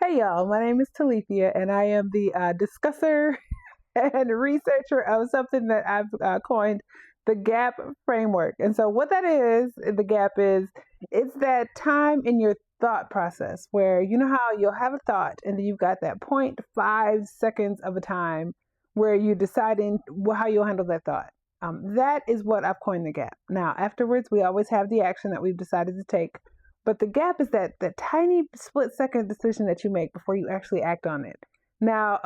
Hey y'all, my name is Talithia and I am the discusser and researcher of something that I've coined the GAP framework. And so, what that is, the GAP is, it's that time in your thought process where you know how you'll have a thought and then you've got that 0.5 seconds of a time where you're deciding how you'll handle that thought. That is what I've coined the GAP. Now, afterwards, we always have the action that we've decided to take, but the GAP is that tiny split-second decision that you make before you actually act on it. Now,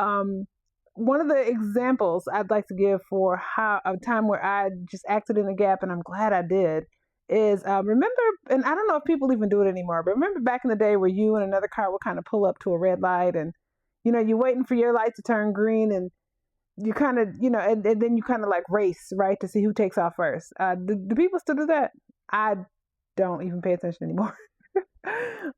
one of the examples I'd like to give for how a time where I just acted in the GAP, and I'm glad I did, is remember, and I don't know if people even do it anymore, but remember back in the day where you and another car would kind of pull up to a red light, and you're waiting for your light to turn green, and you kind of, and then you kind of like race, right, to see who takes off first. Do people still do that? I don't even pay attention anymore.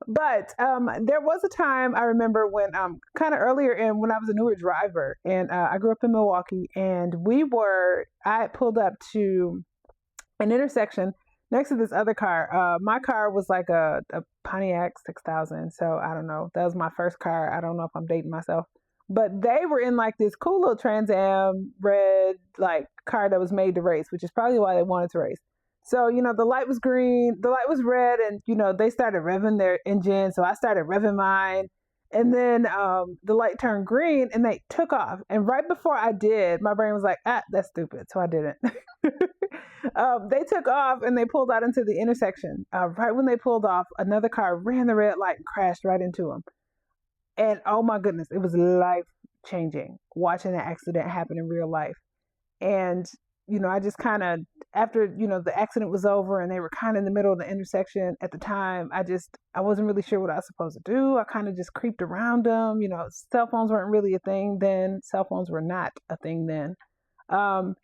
But there was a time I remember when kind of earlier in when I was a newer driver, and I grew up in Milwaukee, and I pulled up to an intersection next to this other car. My car was like a Pontiac 6000, so I don't know, that was my first car. I don't know if I'm dating myself, but they were in like this cool little Trans Am red like car that was made to race, which is probably why they wanted to race. So, the light was green, the light was red, and, they started revving their engine. So I started revving mine. And then the light turned green and they took off. And right before I did, my brain was like, that's stupid. So I didn't. They took off and they pulled out into the intersection. Right when they pulled off, another car ran the red light and crashed right into them. And oh my goodness, it was life changing watching that accident happen in real life. And, I just kind of, after, the accident was over and they were kind of in the middle of the intersection at the time, I wasn't really sure what I was supposed to do. I kind of just creeped around them. Cell phones weren't really a thing then. Cell phones were not a thing then. Um,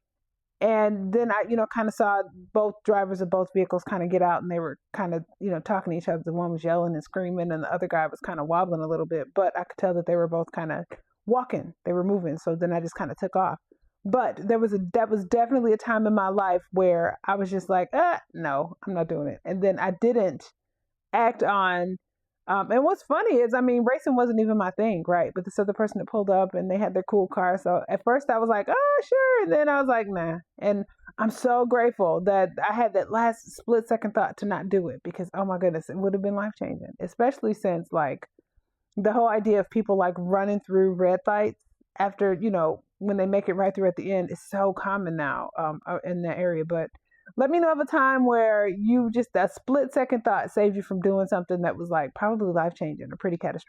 and then I, kind of saw both drivers of both vehicles kind of get out and they were kind of, talking to each other. The one was yelling and screaming and the other guy was kind of wobbling a little bit, but I could tell that they were both kind of walking. They were moving. So then I just kind of took off. But that was definitely a time in my life where I was just like, no, I'm not doing it. And then I didn't act on. And what's funny is, I mean, racing wasn't even my thing, right? But this other person that pulled up and they had their cool car. So at first I was like, oh, sure. And then I was like, nah. And I'm so grateful that I had that last split second thought to not do it because, oh my goodness, it would have been life changing, especially since like the whole idea of people like running through red lights after, when they make it right through at the end is so common now in that area. But let me know of a time where you just that split second thought saved you from doing something that was like probably life changing or pretty catastrophic.